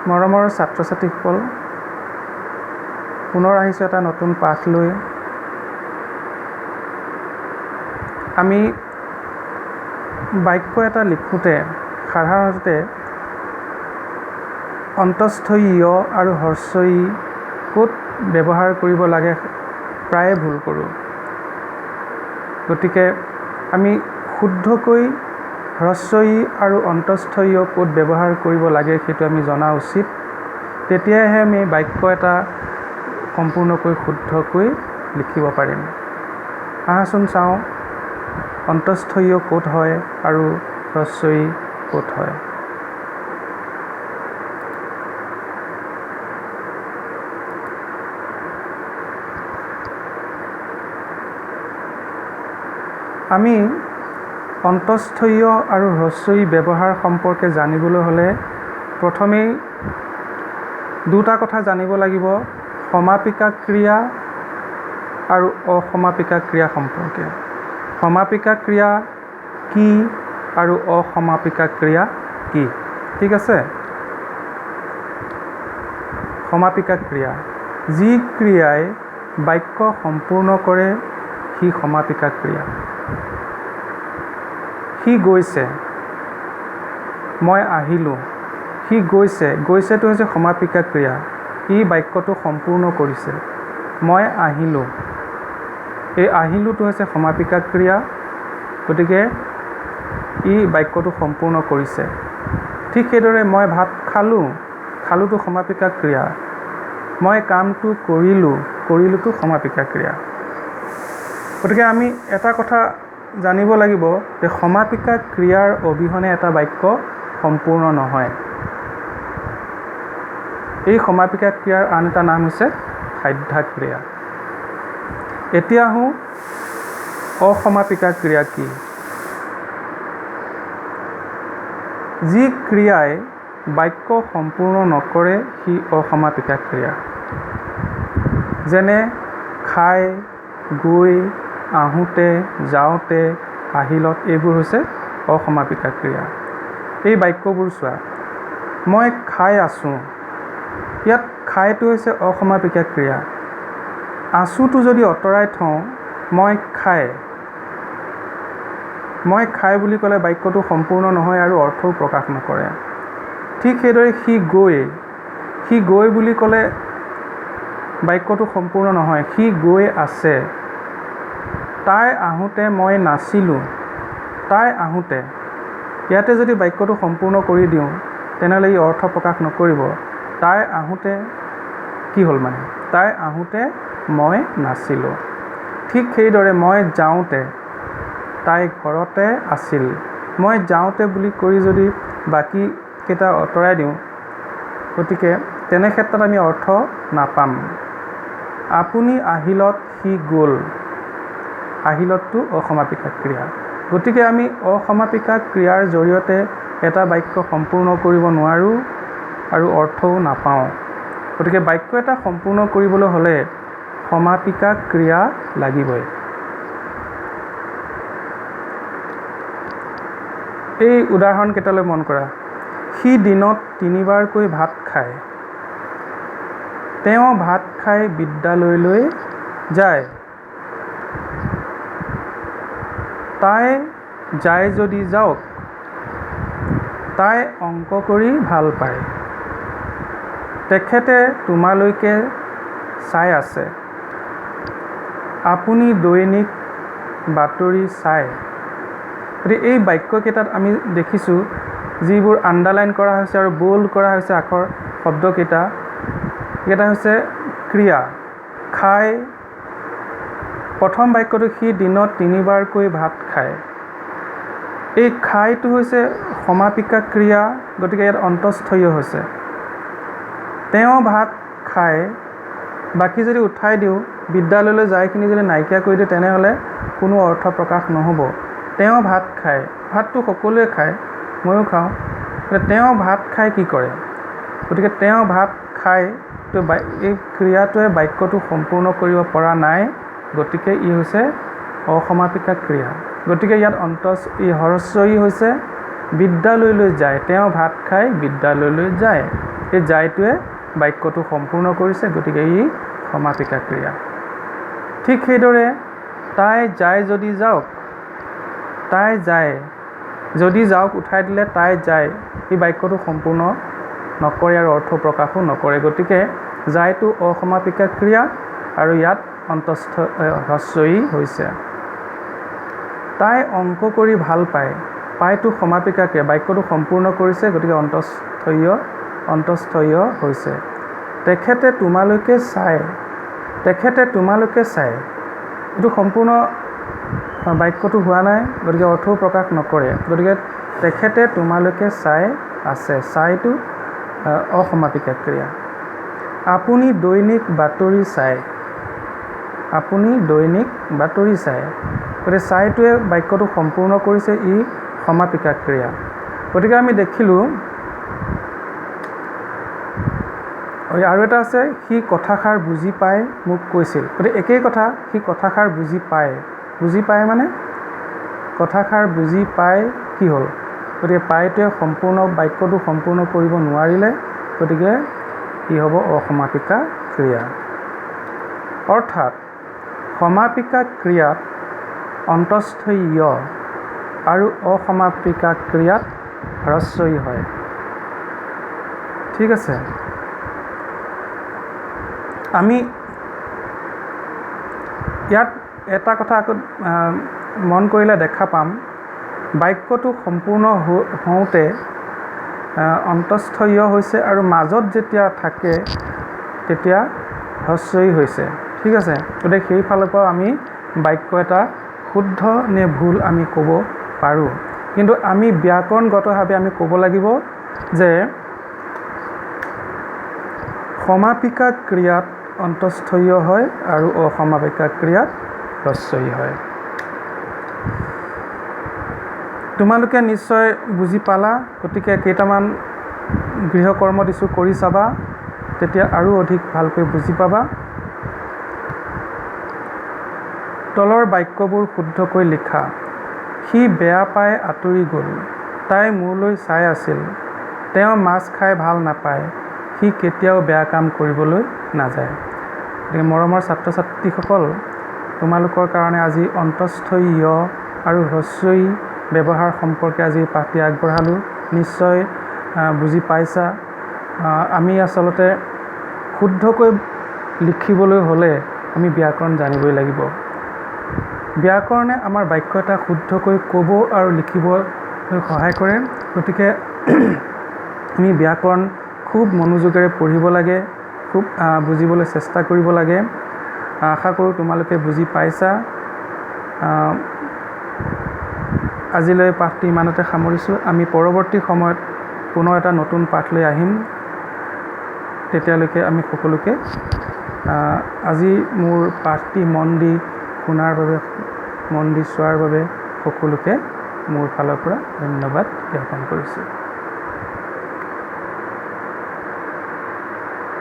মৰমৰ ছাত্ৰ ছাত্ৰীসকল, পুনৰ আহিছোঁ এটা নতুন পাঠ লৈ। আমি বাক্য এটা লিখোঁতে সাধাৰণতে অন্তস্থ য় আৰু হ্ৰস্ব ই ক'ত ব্যৱহাৰ কৰিব লাগে প্ৰায়ে ভুল কৰোঁ। গতিকে আমি শুদ্ধকৈ হ্ৰস্ব ই আৰু অন্তস্থ য় ক'ত ব্যৱহাৰ কৰিব লাগে সেইটো আমি জনা উচিত। তেতিয়াহে আমি বাক্য এটা সম্পূৰ্ণকৈ শুদ্ধকৈ লিখিব পাৰিম। আহাচোন চাওঁ অন্তস্থ য় ক'ত হয় আৰু হ্ৰস্ব ই ক'ত হয়। আমি অন্তস্থ য় আৰু হ্ৰস্ব ই ব্যৱহাৰ সম্পৰ্কে জানিবলৈ হ'লে প্ৰথমেই দুটা কথা জানিব লাগিব, সমাপিকা ক্ৰিয়া আৰু অসমাপিকা ক্ৰিয়া সম্পৰ্কে। সমাপিকা ক্ৰিয়া কি আৰু অসমাপিকা ক্ৰিয়া কি? ঠিক আছে। সমাপিকা ক্ৰিয়া, যি ক্ৰিয়াই বাক্য সম্পূৰ্ণ কৰে সি সমাপিকা ক্ৰিয়া। সি গৈছে, মই আহিলোঁ। সি গৈছে, গৈছেটো হৈছে সমাপিকা ক্ৰিয়া, ই বাক্যটো সম্পূৰ্ণ কৰিছে। মই আহিলোঁ, এই আহিলোঁটো হৈছে সমাপিকা ক্ৰিয়া, গতিকে ই বাক্যটো সম্পূৰ্ণ কৰিছে। ঠিক সেইদৰে মই ভাত খালোঁ, খালোঁটো সমাপিকা ক্ৰিয়া। মই কামটো কৰিলোঁ, কৰিলোঁটো সমাপিকা ক্ৰিয়া। গতিকে আমি এটা কথা জানিব লাগিব যে সমাপিকা ক্ৰিয়াৰ অবিহনে এটা বাক্য সম্পূৰ্ণ নহয়। এই সমাপিকা ক্ৰিয়াৰ আন এটা নাম হৈছে সাধ্য ক্ৰিয়া। এতিয়া আহোঁ অসমাপিকা ক্ৰিয়া কি? যি ক্ৰিয়াই বাক্য সম্পূৰ্ণ নকৰে সি অসমাপিকা ক্ৰিয়া। যেনে খাই, গৈ, আহোঁতে, যাওঁতে, আহিলত, এইবোৰ হৈছে অসমাপিকা ক্ৰিয়া। এই বাক্যবোৰ চোৱা, মই খাই আছোঁ, ইয়াত খাইটো হৈছে অসমাপিকা ক্ৰিয়া। আছোঁটো যদি আঁতৰাই থওঁ, মই খাই বুলি ক'লে বাক্যটো সম্পূৰ্ণ নহয় আৰু অৰ্থও প্ৰকাশ নকৰে। ঠিক সেইদৰে সি গৈ বুলি ক'লে বাক্যটো সম্পূৰ্ণ নহয়, সি গৈ আছে। তাই আহোঁতে মই নাছিলোঁ, তাই আহোঁতে, ইয়াতে যদি বাক্যটো সম্পূৰ্ণ কৰি দিওঁ তেনেহ'লে ই অৰ্থ প্ৰকাশ নকৰিব। তাই আহোঁতে কি হ'ল মানে? তাই আহোঁতে মই নাছিলোঁ। ঠিক সেইদৰে মই যাওঁতে, তাই ঘৰতে আছিল। মই যাওঁতে বুলি কৰি যদি বাকীকেইটা আঁতৰাই দিওঁ, গতিকে তেনে ক্ষেত্ৰত আমি অৰ্থ নাপাম। আপুনি আহিলত সি গ'ল, আহিলতটো অসমাপিকা ক্ৰিয়া। গতিকে আমি অসমাপিকা ক্ৰিয়াৰ জৰিয়তে এটা বাক্য সম্পূৰ্ণ কৰিব নোৱাৰোঁ আৰু অৰ্থও নাপাওঁ। গতিকে বাক্য এটা সম্পূৰ্ণ কৰিবলৈ হ'লে সমাপিকা ক্ৰিয়া লাগিবই। এই উদাহৰণকেইটালৈ মন কৰা। সি দিনত 3 বাৰকৈ ভাত খায়। তেওঁ ভাত খাই বিদ্যালয়লৈ যায়। তাই যায় যদি যাওক। তাই অংক কৰি ভাল পায়। তেখেতে তোমালৈকে চাই আছে। আপুনি দৈনিক বাতৰি চায়। গতিকে এই বাক্যকেইটাত আমি দেখিছোঁ যিবোৰ আণ্ডাৰলাইন কৰা হৈছে আৰু বোল্ড কৰা হৈছে আখৰ শব্দকেইটা, এইকেইটা হৈছে ক্ৰিয়া। খায়, প্ৰথম বাক্যটো সি দিনত 3 বাৰকৈ ভাত খায়। এই খায়টো হৈছে সমাপিকা ক্ৰিয়া, গতিকে ইয়াত অন্তস্থ য় হৈছে। তেওঁ ভাত খায়, বাকী যদি উঠাই দিওঁ, বিদ্যালয়লৈ যায়খিনি যদি নাইকিয়া কৰি দিওঁ তেনেহ'লে কোনো অৰ্থ প্ৰকাশ নহ'ব। তেওঁ ভাত খায়, ভাতটো সকলোৱে খায়, ময়ো খাওঁ। তেওঁ ভাত খাই কি কৰে? গতিকে তেওঁ ভাত খায়, এই ক্ৰিয়াটোৱে বাক্যটো সম্পূৰ্ণ কৰিব পৰা নাই, গতিকে ই হৈছে অসমাপিকা ক্ৰিয়া। গতিকে ইয়াত হ্ৰস্ব ই হৈছে বিদ্যালয়লৈ যায়। তেওঁ ভাত খাই বিদ্যালয়লৈ যায়। এই যায়টোৱে বাক্যটো সম্পূৰ্ণ কৰিছে, গতিকে ই সমাপিকা ক্ৰিয়া। ঠিক সেইদৰে তাই যায় যদি যাওক, তাই যায় যদি যাওক উঠাই দিলে তাই যায়, এই বাক্যটো সম্পূৰ্ণ নকৰে আৰু অৰ্থ প্ৰকাশো নকৰে। গতিকে যায়টো অসমাপিকা ক্ৰিয়া আৰু ইয়াত অন্তস্থ হ্ৰস্বই হৈছে। তাই অংক কৰি ভাল পায়, পায়টো সমাপিকা ক্ৰিয়া, বাক্যটো সম্পূৰ্ণ কৰিছে, গতিকে অন্তস্থয় হৈছে। তেখেতে তোমালোকে চায়, তেখেতে তোমালোকে চায়, এইটো সম্পূৰ্ণ বাক্যটো হোৱা নাই, গতিকে অৰ্থও প্ৰকাশ নকৰে। গতিকে তেখেতে তোমালোকে চাই আছে, চাইটো অসমাপিকা ক্ৰিয়া। আপুনি দৈনিক বাতৰি চায়, আপুনি দৈনিক বাতৰি চায়, গতিকে চাইটোৱে বাক্যটো সম্পূৰ্ণ কৰিছে, ই সমাপিকা ক্ৰিয়া। গতিকে আমি দেখিলোঁ আৰু এটা আছে, সি কথাষাৰ বুজি পাই মোক কৈছিল। গতিকে একেই কথা, সি কথাষাৰ বুজি পায়, বুজি পায় মানে কথাষাৰ বুজি পাই কি হ'ল, গতিকে পাইটোৱে সম্পূৰ্ণ বাক্যটো সম্পূৰ্ণ কৰিব নোৱাৰিলে, গতিকে ই হ'ব অসমাপিকা ক্ৰিয়া। অৰ্থাৎ সমাপিকা ক্ৰিয়াত অন্তস্থই য় আৰু অসমাপিকা ক্ৰিয়াত হ্ৰস্বই হয়। ঠিক আছে, আমি ইয়াত এটা কথা আকৌ মন কৰিলে দেখা পাম, বাক্যটো সম্পূৰ্ণ হওঁতে অন্তস্থয় হৈছে আৰু মাজত যেতিয়া থাকে তেতিয়া হ্ৰস্বই হৈছে। ঠিক আছে, গতিকে সেইফালৰ পৰাও আমি বাক্য এটা শুদ্ধ নে ভুল আমি ক'ব পাৰোঁ। কিন্তু আমি ব্যাকৰণগতভাৱে আমি ক'ব লাগিব যে সমাপিকা ক্ৰিয়াত অন্তস্থয় হয় আৰু অসমাপিকা ক্ৰিয়াত হ্ৰস্বই হয়। তোমালোকে নিশ্চয় বুজি পালা, গতিকে কেইটামান গৃহকৰ্ম দিছোঁ, কৰি চাবা, তেতিয়া আৰু অধিক ভালকৈ বুজি পাবা। তলৰ বাক্যবোৰ শুদ্ধকৈ লিখা। সি বেয়া পাই আঁতৰি গ'ল, তাই মোলৈ চাই আছিল, তেওঁ মাছ খাই ভাল নাপায়, সি কেতিয়াও বেয়া কাম কৰিবলৈ নাযায়। গতিকে মৰমৰ ছাত্ৰ ছাত্ৰীসকল, তোমালোকৰ কাৰণে আজি অন্তস্থই য় আৰু হ্ৰস্বই ব্যৱহাৰ সম্পৰ্কে আজি পাঠটি আগবঢ়ালোঁ। নিশ্চয় বুজি পাইছা। আমি আচলতে শুদ্ধকৈ লিখিবলৈ হ'লে আমি ব্যাকৰণ জানিবই লাগিব। ব্যাকৰণে আমাৰ বাক্য এটা শুদ্ধকৈ ক'ব আৰু লিখিবলৈ সহায় কৰে। গতিকে আমি ব্যাকৰণ খুব মনোযোগেৰে পঢ়িব লাগে, খুব বুজিবলৈ চেষ্টা কৰিব লাগে। আশা কৰোঁ তোমালোকে বুজি পাইছা। আজিলৈ পাঠটি ইমানতে সামৰিছোঁ। আমি পৰৱৰ্তী সময়ত পুনৰ এটা নতুন পাঠ লৈ আহিম। তেতিয়ালৈকে আমি সকলোকে আজি মোৰ পাঠটি মন দি শুনাৰ বাবে, মন দি চোৱাৰ বাবে সকলোকে মোৰ ফালৰ পৰা ধন্যবাদ জ্ঞাপন কৰিছোঁ।